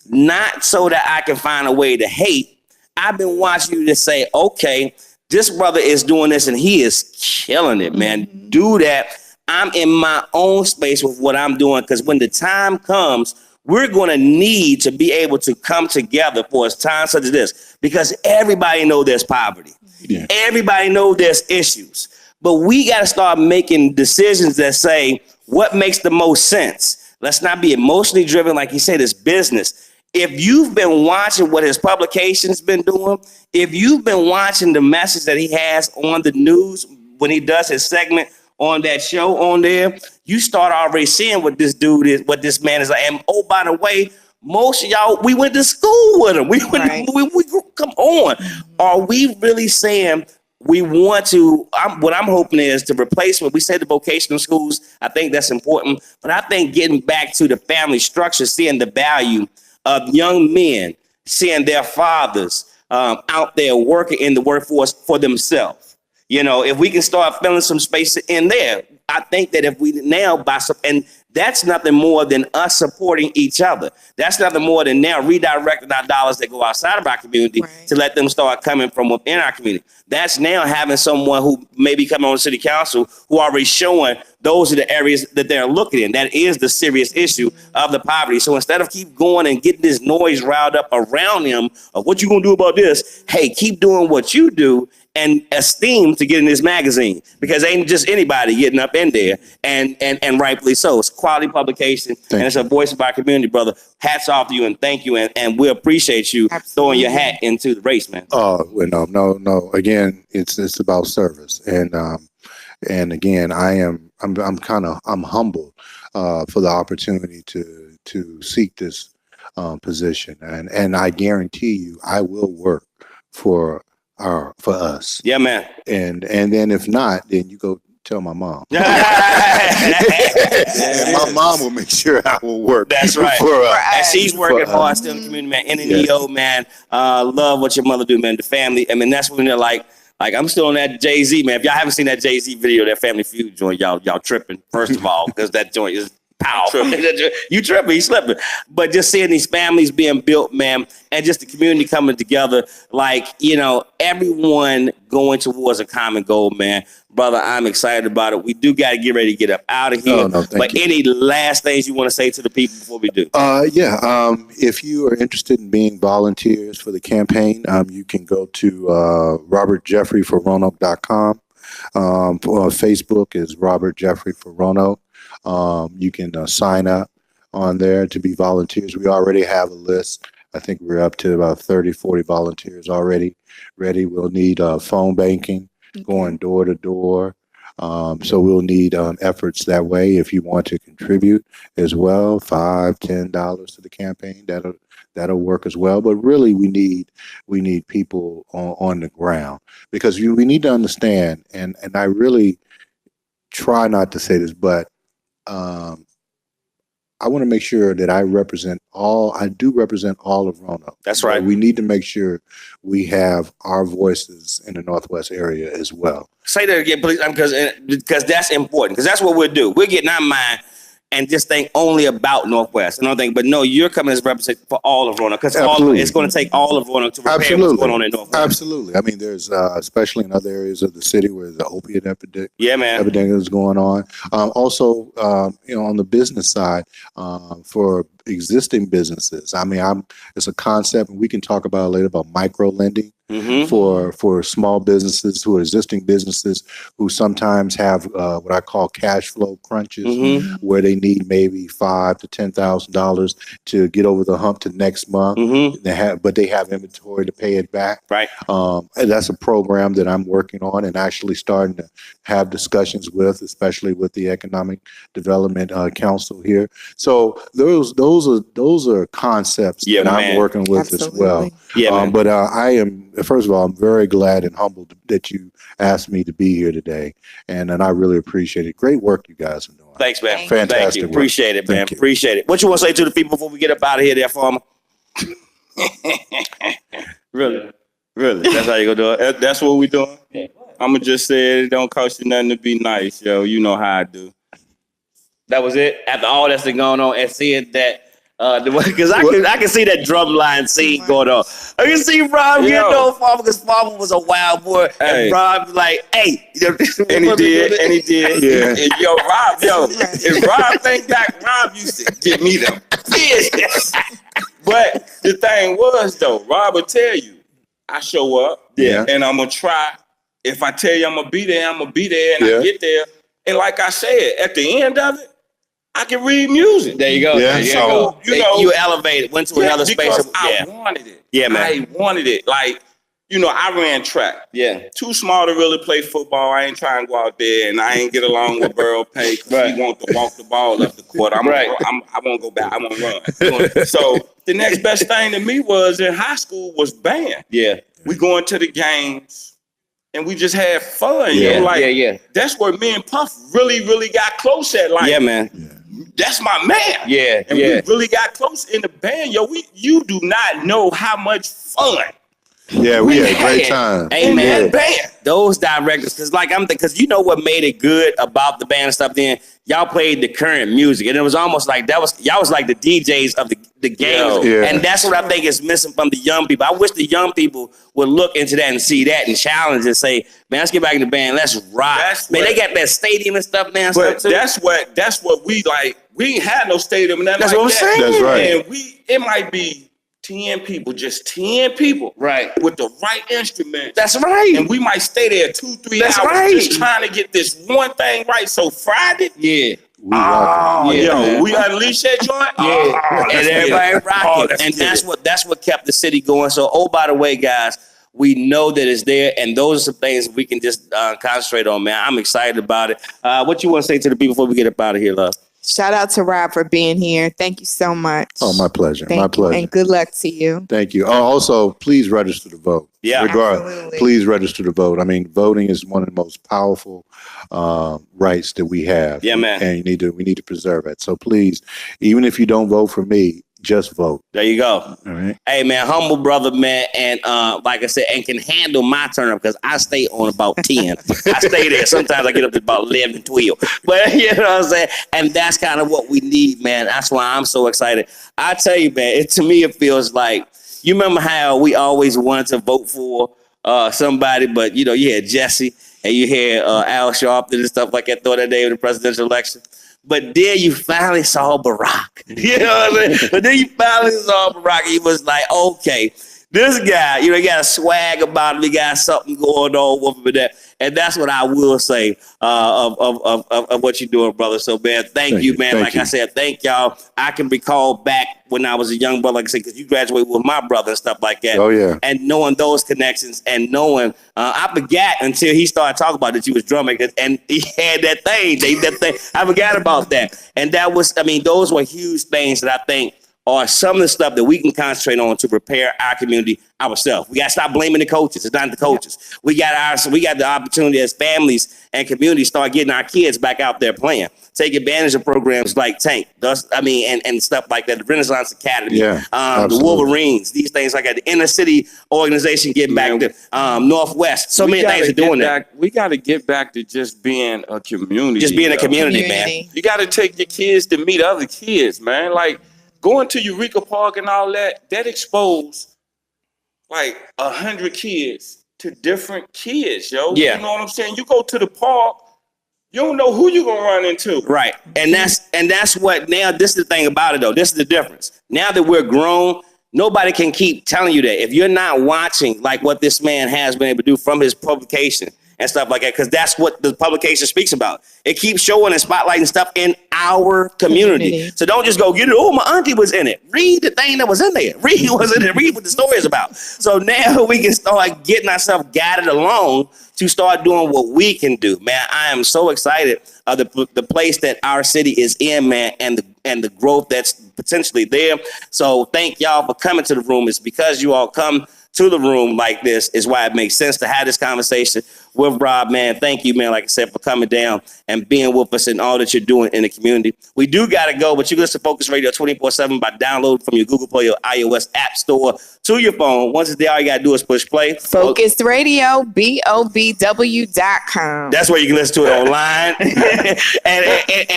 not so that I can find a way to hate. I've been watching you to say, okay, this brother is doing this and he is killing it, man. Do that. I'm in my own space with what I'm doing, because when the time comes, we're going to need to be able to come together for a time such as this, because everybody knows there's poverty. Yeah. Everybody knows there's issues, but we got to start making decisions that say what makes the most sense. Let's not be emotionally driven. Like you said, it's business. If you've been watching what his publication's been doing, if you've been watching the message that he has on the news when he does his segment on that show on there, you start already seeing what this dude is, what this man is like. And oh, by the way, most of y'all, we went to school with him. We come on. Are we really saying we want to? What I'm hoping is to replace what we say the vocational schools. I think that's important, but I think getting back to the family structure, seeing the value of young men, seeing their fathers out there working in the workforce for themselves. If we can start filling some space in there, I think that if we now and that's nothing more than us supporting each other. That's nothing more than now redirecting our dollars that go outside of our community to let them start coming from within our community. That's now having someone who may be coming on city council who already showing those are the areas that they're looking in. That is the serious issue of the poverty. So instead of keep going and getting this noise riled up around them of what you gonna do about this, hey, keep doing what you do and esteem to get in this magazine, because ain't just anybody getting up in there, and rightfully so. It's quality publication, and it's a voice of our community, brother. Hats off to you and thank you, and we appreciate you throwing your hat into the race, man. Oh, well, no. Again, it's about service, and again, I'm humbled for the opportunity to seek this position, and I guarantee you, I will work for us. Yeah, man. And then if not, then you go tell my mom. And my mom will make sure I will work. That's right. And she's working hard still in the community, man. NNEO, man. Love what your mother do, man. The family. I mean, that's when they're like I'm still on that Jay-Z, man. If y'all haven't seen that Jay-Z video, that Family Feud joint, y'all tripping, first of all, because that joint is powerful. You tripping, you slipping. But just seeing these families being built, man, and just the community coming together, like, everyone going towards a common goal, man. Brother, I'm excited about it. We do got to get ready to get up out of here. But any last things you want to say to the people before we do? If you are interested in being volunteers for the campaign, you can go to robertjeffreyforroanoke.com. Facebook is Robert Jeffrey for Roanoke. You can sign up on there to be volunteers. We already have a list. I think we're up to about 30, 40 volunteers already ready. We'll need phone banking, going door to door. So we'll need efforts that way. If you want to contribute as well, $5, $10 to the campaign, that'll work as well. But really, we need people on the ground, because we need to understand. And I really try not to say this, but I want to make sure that I do represent all of Roanoke. That's right. But we need to make sure we have our voices in the Northwest area as well. Say that again, please, because that's important, because that's what we'll do. We're getting our mind and just think only about Northwest and all thing. But no, you're coming as representative for all of Roanoke, because it's going to take all of Roanoke to repair what's going on in Northwest. Absolutely. I mean, there's especially in other areas of the city where the opiate epidemic is going on. Also, on the business side, for existing businesses. I mean, it's a concept, and we can talk about it later, about micro lending. For small businesses, who are existing businesses, who sometimes have what I call cash flow crunches, where they need maybe $5,000 to $10,000 to get over the hump to next month. But they have inventory to pay it back. Right. And that's a program that I'm working on and actually starting to have discussions with, especially with the Economic Development Council here. So those are concepts that I'm working with as well. But first of all, I'm very glad and humbled that you asked me to be here today, and I really appreciate it. Great work you guys are doing. Thanks, man. Fantastic. Thank you. Appreciate it, man. Appreciate it. What you want to say to the people before we get up out of here, there, farmer? Really? That's how you gonna do it? That's what we doing? Yeah. I'm gonna just say it don't cost you nothing to be nice, yo. You know how I do. That was it? After all that's been going on, and seeing that, because I can see that drum line scene going on. I can see Rob getting on Farmer, because Farmer was a wild boy, and Rob was like, "Hey," and he did. Yeah. And Rob, if Rob think back, Rob used to give me them business. But the thing was, though, Rob will tell you, I show up, and I'm gonna try. If I tell you I'm gonna be there, I'm gonna be there, and I get there. And like I said, at the end of it, I can read music. There you go. Yeah. So you elevated, went to another space. Because I wanted it. Yeah, man. I wanted it. Like, I ran track. Yeah. Too small to really play football. I ain't trying to go out there, and I ain't get along with Burrow Pay because he want to walk the ball up the court. I won't go back. I won't run. So the next best thing to me was in high school was band. Yeah. We going to the games, and we just had fun. That's where me and Puff really, really got close at. Like, man. That's my man. Yeah. And we really got close in the band. You do not know how much fun. Yeah, we had a great time. Amen. Band. Those directors, because you know what made it good about the band and stuff then? Y'all played the current music. And it was almost like y'all was like the DJs of the games. Yeah. And that's what I think is missing from the young people. I wish the young people would look into that and see that and challenge and say, man, let's get back in the band. Let's rock. They got that stadium and stuff now. But that's what we like. We ain't had no stadium and nothing. That's what I'm saying. That's right. And it might be 10 people, just 10 people. Right. With the right instrument. That's right. And we might stay there 2-3 hours just trying to get this one thing right. So Friday, we unleash that joint. And everybody rocking. And that's what kept the city going. So, by the way, guys, we know that it's there, and those are some things we can just concentrate on, man. I'm excited about it. What you want to say to the people before we get up out of here, love? Shout out to Rob for being here. Thank you so much. Oh, my pleasure. Thank you. And good luck to you. Thank you. Also, please register to vote. Yeah, absolutely. Please register to vote. I mean, voting is one of the most powerful rights that we have. Yeah, man. And we need to preserve it. So please, even if you don't vote for me, just vote. There you go. All right. Hey, man, humble brother, man. And like I said, and can handle my turn up because I stay on about 10. I stay there. Sometimes I get up to about 11 and 12. But you know what I'm saying? And that's kind of what we need, man. That's why I'm so excited. I tell you, man, to me, it feels like, you remember how we always wanted to vote for somebody, but, you had Jesse and you had Al Sharpton and stuff like that the other day in the presidential election. But then you finally saw Barack. You know what I'm saying? But then you finally saw Barack. He was like, okay, This guy, he got a swag about him. He got something going on with him and that. And that's what I will say of what you're doing, brother. So, man, thank you, man. Like I said, thank y'all. I can recall back when I was a young brother, like I said, because you graduated with my brother and stuff like that. Oh, yeah. And knowing those connections and knowing, I forgot until he started talking about that you was drumming, and he had that thing. I forgot about that. And that was, those were huge things that I think are some of the stuff that we can concentrate on to prepare our community ourselves. We got to stop blaming the coaches. It's not the coaches. We got the opportunity as families and communities start getting our kids back out there playing. Take advantage of programs like Tank, and stuff like that. The Renaissance Academy, the Wolverines, these things like that. The inner city organization getting back to Northwest. So many things are doing that. We got to get back to just being a community. Just being a community, man. You got to take your kids to meet other kids, man. Like, going to Eureka Park and all that exposed like 100 kids to different kids, yo. Yeah. You know what I'm saying? You go to the park, you don't know who you're gonna run into. Right. And that's what now, this is the thing about it though. This is the difference. Now that we're grown, nobody can keep telling you that. If you're not watching like what this man has been able to do from his publication and stuff like that, because that's what the publication speaks about. It keeps showing and spotlighting stuff in our community. So don't just go get it. Oh, my auntie was in it. Read the thing that was in there. Read what's in it. Read what the story is about. So now we can start getting ourselves guided along to start doing what we can do, man. I am so excited of the place that our city is in, man, and the growth that's potentially there. So thank y'all for coming to the room. It's because you all come to the room like this is why it makes sense to have this conversation with Rob, man. Thank you, man, like I said, for coming down and being with us and all that you're doing in the community. We do got to go, but you can listen to Focus Radio 24/7 by downloading from your Google Play or iOS app store to your phone. Once it's there, all you got to do is push play. Focus Radio, BOBW.com. That's where you can listen to it online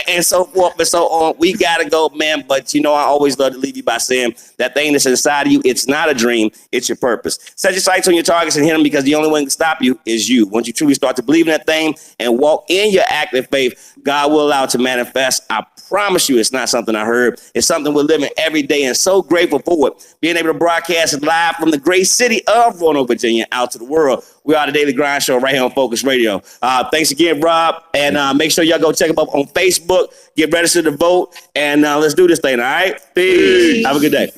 and so forth and so on. We got to go, man. But, I always love to leave you by saying that thing that's inside of you, it's not a dream. It's your purpose. Set your sights on your targets and hit them because the only one who can stop you is you. Once you truly start to believe in that thing and walk in your active faith, God will allow it to manifest. I promise you it's not something I heard. It's something we're living every day and so grateful for it. Being able to broadcast it live from the great city of Roanoke, Virginia out to the world. We are the Daily Grind Show right here on Focus Radio. Thanks again, Rob. And make sure y'all go check him up on Facebook. Get registered to vote. And let's do this thing, all right? Peace. Have a good day.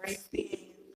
Great.